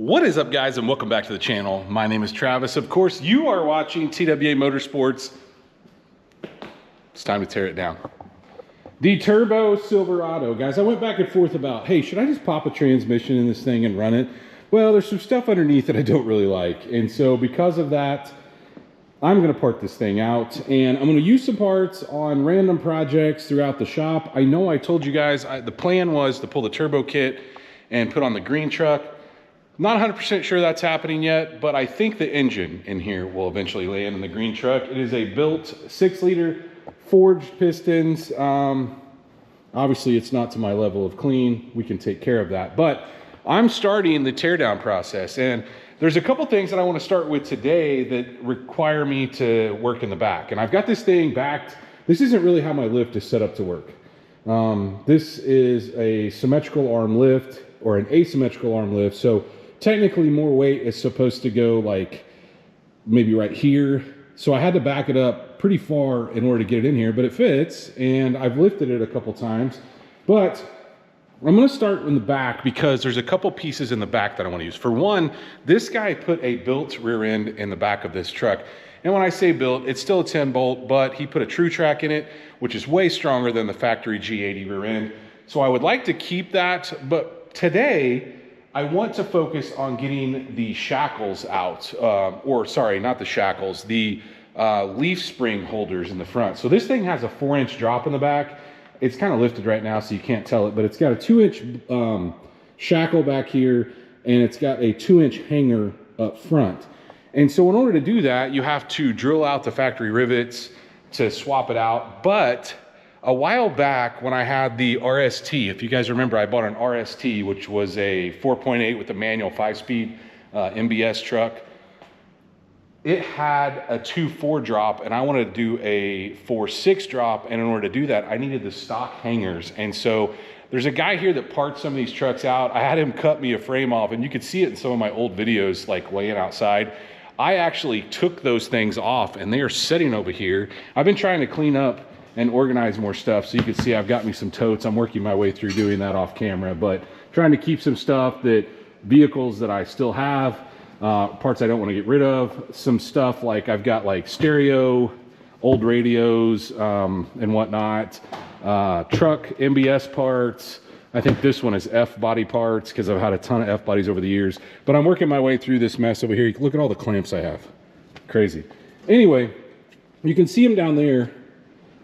What is up, guys, and welcome back to the channel. My name is Travis. Of course, you are watching TWA Motorsports. It's time to tear it down. The turbo Silverado. Guys, I went back and forth about, hey, should I just pop a transmission in this thing and run it? Well, there's some stuff underneath that I don't really like. And so because of that, I'm going to park this thing out, and I'm going to use some parts on random projects throughout the shop. I know I told you guys the plan was to pull the turbo kit and put on the green truck. Not 100% sure that's happening yet, but I think the engine in here will eventually land in the green truck. It is a built 6-liter forged pistons. Obviously, it's not to my level of clean. We can take care of that. But I'm starting the teardown process, and there's a couple things that I want to start with today that require me to work in the back. And I've got this thing backed. This isn't really how my lift is set up to work. This is a symmetrical arm lift or an asymmetrical arm lift. So technically more weight is supposed to go like maybe right here. So I had to back it up pretty far in order to get it in here, but it fits, and I've lifted it a couple times. But I'm going to start in the back because there's a couple pieces in the back that I want to use. For one, this guy put a built rear end in the back of this truck. And when I say built, it's still a 10 bolt, but he put a true track in it, which is way stronger than the factory G80 rear end. So I would like to keep that, but today I want to focus on getting the shackles out, or sorry, not the shackles, the leaf spring holders in the front. So this thing has a 4-inch drop in the back. It's kind of lifted right now, so you can't tell it, but it's got a 2-inch shackle back here, and it's got a 2-inch hanger up front. And so in order to do that, you have to drill out the factory rivets to swap it out. But a while back when I had the RST, if you guys remember, I bought an RST, which was a 4.8 with a manual 5-speed MBS truck. It had a 2.4 drop, and I wanted to do a 4.6 drop, and in order to do that, I needed the stock hangers. And so there's a guy here that parts some of these trucks out. I had him cut me a frame off, and you could see it in some of my old videos, like laying outside. I actually took those things off, and they are sitting over here. I've been trying to clean up and organize more stuff, so you can see I've got me some totes. I'm working my way through doing that off camera, but trying to keep some stuff, that vehicles that I still have, parts I don't want to get rid of, some stuff like I've got like stereo, old radios, and whatnot, truck MBS parts. I think this one is F body parts because I've had a ton of F bodies over the years, but I'm working my way through this mess over here. Look at all the clamps I have. Crazy. Anyway, you can see them down there.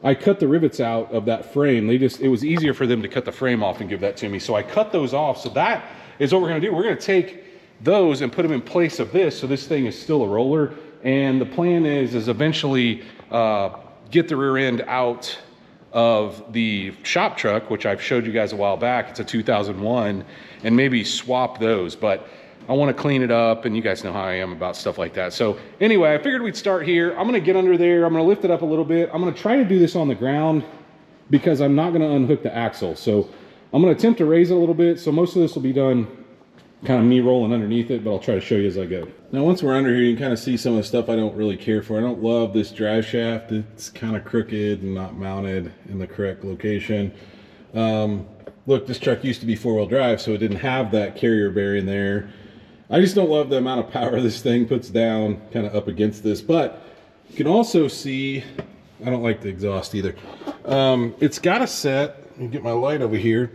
I cut the rivets out of that frame. It was easier for them to cut the frame off and give that to me. So I cut those off. So that is what we're gonna do. We're gonna take those and put them in place of this. So this thing is still a roller. And the plan is eventually get the rear end out of the shop truck, which I've showed you guys a while back. It's a 2001, and maybe swap those. But I want to clean it up, and you guys know how I am about stuff like that. So anyway, I figured we'd start here. I'm going to get under there. I'm going to lift it up a little bit. I'm going to try to do this on the ground because I'm not going to unhook the axle. So I'm going to attempt to raise it a little bit. So most of this will be done kind of me rolling underneath it, but I'll try to show you as I go. Now, once we're under here, you can kind of see some of the stuff I don't really care for. I don't love this drive shaft. It's kind of crooked and not mounted in the correct location. Look, this truck used to be 4-wheel drive, so it didn't have that carrier bearing there. I just don't love the amount of power this thing puts down kind of up against this, but you can also see, I don't like the exhaust either. It's got a set, let me get my light over here,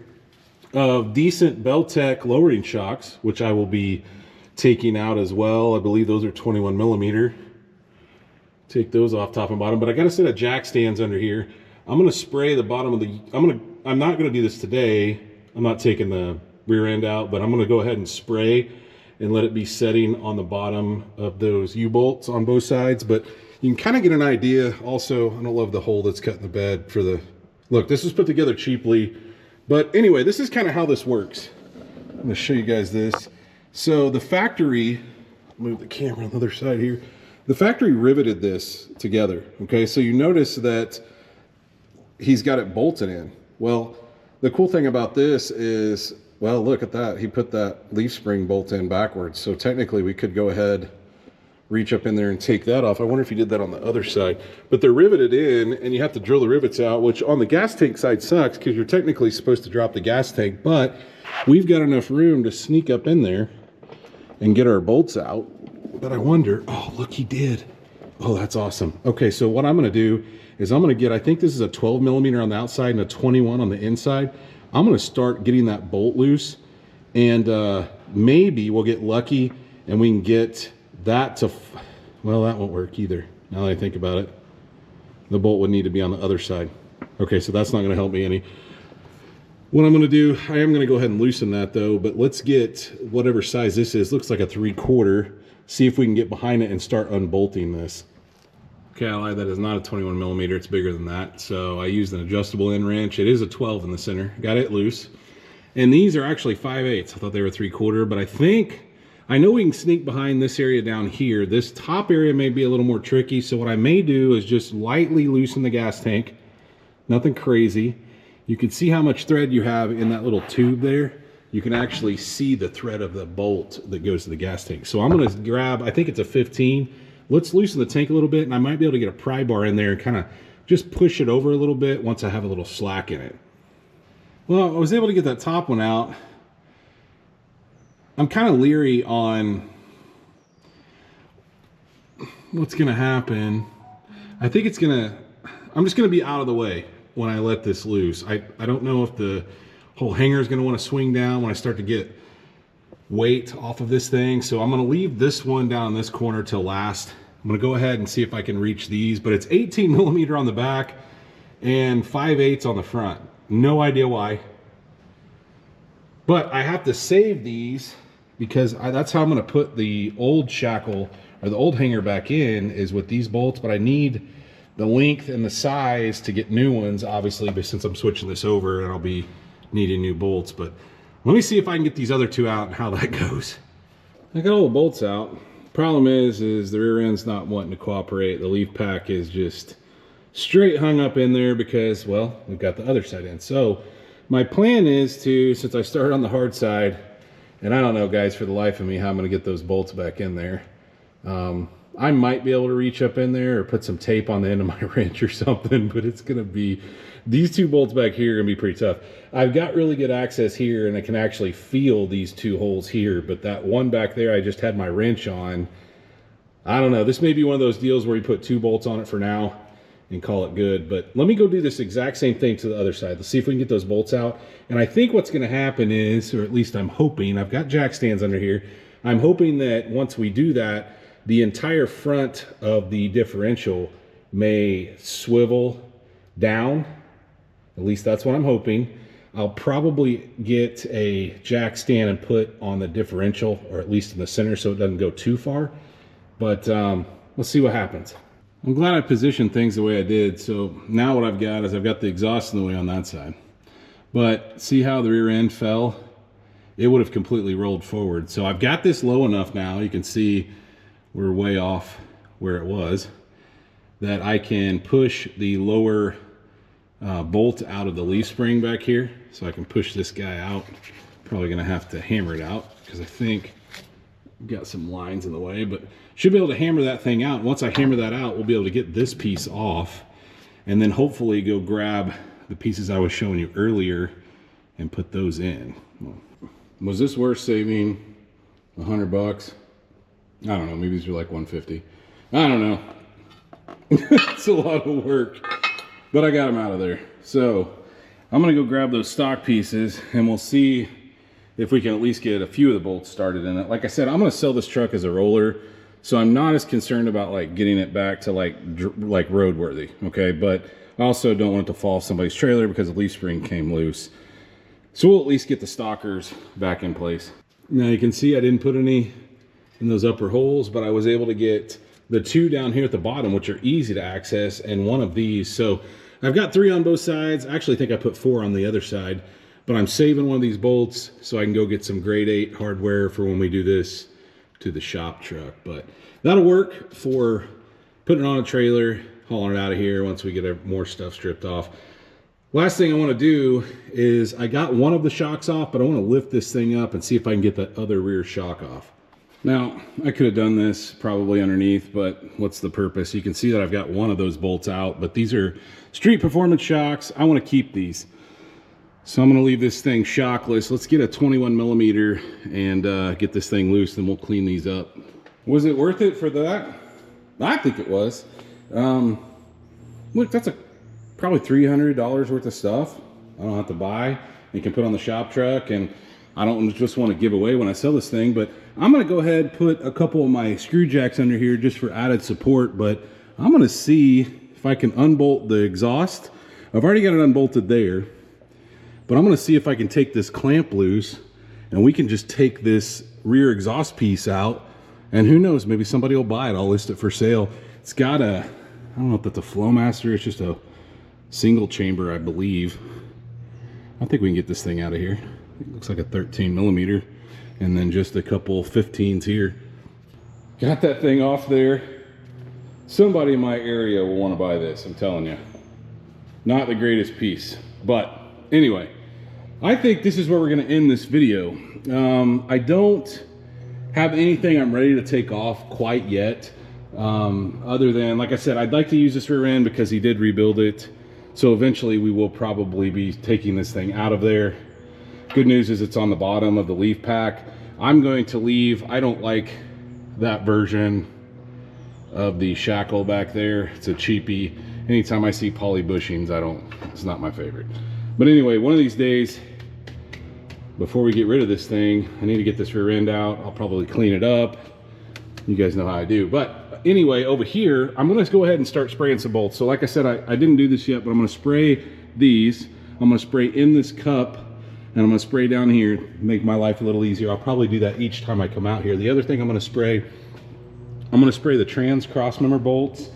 of decent Belltech lowering shocks, which I will be taking out as well. I believe those are 21 millimeter. Take those off top and bottom, but I got a set of jack stands under here. I'm going to spray the bottom of the, I'm not going to do this today. I'm not taking the rear end out, but I'm going to go ahead and spray and let it be setting on the bottom of those U-bolts on both sides. But you can kind of get an idea. Also, I don't love the hole that's cut in the bed for the, look, this was put together cheaply. But anyway, this is kind of how this works. I'm going to show you guys this. So the factory, move the camera on the other side here. The factory riveted this together, okay? So you notice that he's got it bolted in. Well, the cool thing about this is, well, look at that. He put that leaf spring bolt in backwards. So technically we could go ahead, reach up in there and take that off. I wonder if he did that on the other side. But they're riveted in, and you have to drill the rivets out, which on the gas tank side sucks because you're technically supposed to drop the gas tank, but we've got enough room to sneak up in there and get our bolts out. But I wonder, oh, look, he did. Oh, that's awesome. Okay, so what I'm gonna do is I'm gonna get, I think this is a 12 millimeter on the outside and a 21 on the inside. I'm gonna start getting that bolt loose, and maybe we'll get lucky and we can get that to, well, that won't work either. Now that I think about it, the bolt would need to be on the other side. Okay, so that's not gonna help me any. What I'm gonna do, I am gonna go ahead and loosen that though, but let's get whatever size this is, looks like a 3/4, see if we can get behind it and start unbolting this. Okay, I lied, that is not a 21 millimeter, it's bigger than that. So I used an adjustable end wrench. It is a 12 in the center, got it loose. And these are actually 5/8. I thought they were 3/4, but I know we can sneak behind this area down here. This top area may be a little more tricky, so what I may do is just lightly loosen the gas tank. Nothing crazy. You can see how much thread you have in that little tube there. You can actually see the thread of the bolt that goes to the gas tank. So I'm gonna grab, I think it's a 15. Let's loosen the tank a little bit, and I might be able to get a pry bar in there and kind of just push it over a little bit once I have a little slack in it. Well, I was able to get that top one out. I'm kind of leery on what's gonna happen. I think it's gonna, I'm just gonna be out of the way when I let this loose. I don't know if the whole hanger is gonna wanna swing down when I start to get weight off of this thing. So I'm gonna leave this one down in this corner till last. I'm gonna go ahead and see if I can reach these, but it's 18 millimeter on the back and 5/8 on the front. No idea why. But I have to save these because that's how I'm gonna put the old shackle or the old hanger back in, is with these bolts, but I need the length and the size to get new ones, obviously, but since I'm switching this over and I'll be needing new bolts. But let me see if I can get these other two out and how that goes. I got all the bolts out. Problem is the rear end's not wanting to cooperate. The leaf pack is just straight hung up in there because, well, we've got the other side in. So my plan is to, since I started on the hard side, and I don't know, guys, for the life of me, how I'm gonna get those bolts back in there. I might be able to reach up in there or put some tape on the end of my wrench or something, but it's gonna be, these two bolts back here are gonna be pretty tough. I've got really good access here and I can actually feel these two holes here, but that one back there, I just had my wrench on. I don't know, this may be one of those deals where you put two bolts on it for now and call it good, but let me go do this exact same thing to the other side. Let's see if we can get those bolts out. And I think what's gonna happen is, or at least I'm hoping, I've got jack stands under here. I'm hoping that once we do that, the entire front of the differential may swivel down. At least that's what I'm hoping. I'll probably get a jack stand and put on the differential, or at least in the center, so it doesn't go too far. But let's see what happens. I'm glad I positioned things the way I did. So now what I've got is I've got the exhaust in the way on that side. But see how the rear end fell? It would have completely rolled forward. So I've got this low enough now, you can see we're way off where it was, that I can push the lower bolt out of the leaf spring back here. So I can push this guy out. Probably gonna have to hammer it out because I think I've got some lines in the way, but should be able to hammer that thing out. Once I hammer that out, we'll be able to get this piece off and then hopefully go grab the pieces I was showing you earlier and put those in. Was this worth saving $100? I don't know, maybe these are like 150. I don't know. It's a lot of work, but I got them out of there. So I'm gonna go grab those stock pieces and we'll see if we can at least get a few of the bolts started in it. Like I said, I'm gonna sell this truck as a roller, so I'm not as concerned about like getting it back to like roadworthy, okay? But I also don't want it to fall off somebody's trailer because the leaf spring came loose. So we'll at least get the stalkers back in place. Now you can see I didn't put any in those upper holes, but I was able to get the two down here at the bottom, which are easy to access, and one of these. So I've got 3 on both sides. I actually think I put 4 on the other side, but I'm saving one of these bolts so I can go get some grade 8 hardware for when we do this to the shop truck. But that'll work for putting it on a trailer, hauling it out of here once we get more stuff stripped off. Last thing I want to do is I got one of the shocks off, but I want to lift this thing up and see if I can get that other rear shock off. Now, I could have done this probably underneath, but what's the purpose? You can see that I've got one of those bolts out, but these are street performance shocks. I want to keep these. So I'm gonna leave this thing shockless. Let's get a 21 millimeter and get this thing loose, then we'll clean these up. Was it worth it for that? I think it was. Look, that's probably $300 worth of stuff I don't have to buy and can put on the shop truck, and I don't just want to give away when I sell this thing. But I'm gonna go ahead and put a couple of my screw jacks under here just for added support. But I'm gonna see if I can unbolt the exhaust. I've already got it unbolted there, but I'm gonna see if I can take this clamp loose and we can just take this rear exhaust piece out, and who knows, maybe somebody will buy it. I'll list it for sale. It's got a, I don't know if that's a Flowmaster, it's just a single chamber, I believe. I think we can get this thing out of here. It looks like a 13 millimeter, and then just a couple 15s here. Got that thing off there. Somebody in my area will want to buy this, I'm telling you. Not the greatest piece, but anyway, I think this is where we're going to end this video. I don't have anything I'm ready to take off quite yet, other than, like I said, I'd like to use this rear end because he did rebuild it. So eventually we will probably be taking this thing out of there. Good news is it's on the bottom of the leaf pack. I'm going to leave, I don't like that version of the shackle back there. It's a cheapie. Anytime I see poly bushings, it's not my favorite. But anyway, one of these days, before we get rid of this thing, I need to get this rear end out. I'll probably clean it up. You guys know how I do. But anyway, over here, I'm gonna go ahead and start spraying some bolts. So like I said, I didn't do this yet, but I'm gonna spray these. I'm gonna spray in this cup, and I'm gonna spray down here, make my life a little easier. I'll probably do that each time I come out here. The other thing I'm gonna spray the trans cross member bolts.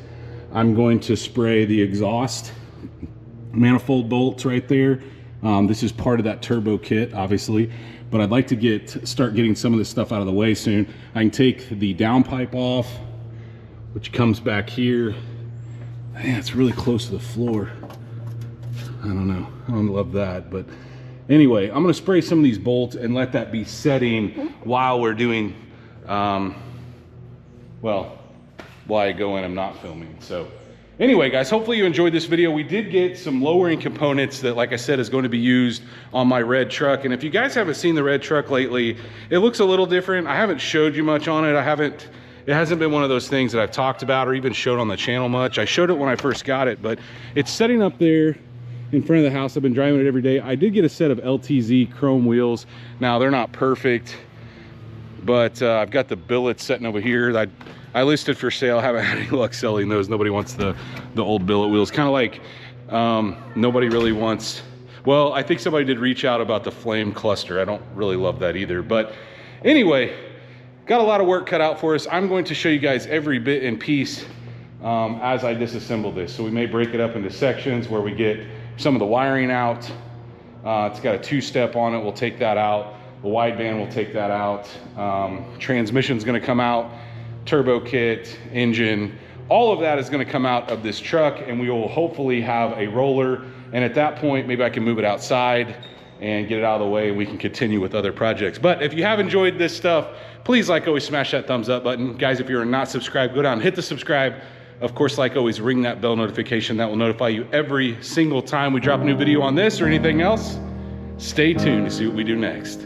I'm going to spray the exhaust manifold bolts right there. This is part of that turbo kit, obviously, but I'd like to start getting some of this stuff out of the way soon. I can take the downpipe off, which comes back here. Man, it's really close to the floor. I don't know, I don't love that, but anyway, I'm gonna spray some of these bolts and let that be setting while we're doing, well, while I go in, I'm not filming. So anyway, guys, hopefully you enjoyed this video. We did get some lowering components that, like I said, is going to be used on my red truck. And if you guys haven't seen the red truck lately, it looks a little different. I haven't showed you much on it. It hasn't been one of those things that I've talked about or even showed on the channel much. I showed it when I first got it, but it's setting up there in front of the house. I've been driving it every day. I did get a set of LTZ chrome wheels. Now, they're not perfect, but I've got the billets sitting over here. I listed for sale. I haven't had any luck selling those. Nobody wants the old billet wheels. Kind of like nobody really wants, well, I think somebody did reach out about the flame cluster. I don't really love that either. But anyway, got a lot of work cut out for us. I'm going to show you guys every bit and piece as I disassemble this. So we may break it up into sections where we get some of the wiring out. It's got a two-step on it. We'll take that out. The wideband, we'll take that out. Transmission's gonna come out. Turbo kit, engine, all of that is going to come out of this truck, and we will hopefully have a roller, and at that point maybe I can move it outside and get it out of the way, and we can continue with other projects. But if you have enjoyed this stuff, please, like always, smash that thumbs up button. Guys, if you're not subscribed, go down and hit the subscribe. Of course, like always, ring that bell notification. That will notify you every single time we drop a new video on this or anything else. Stay tuned to see what we do next.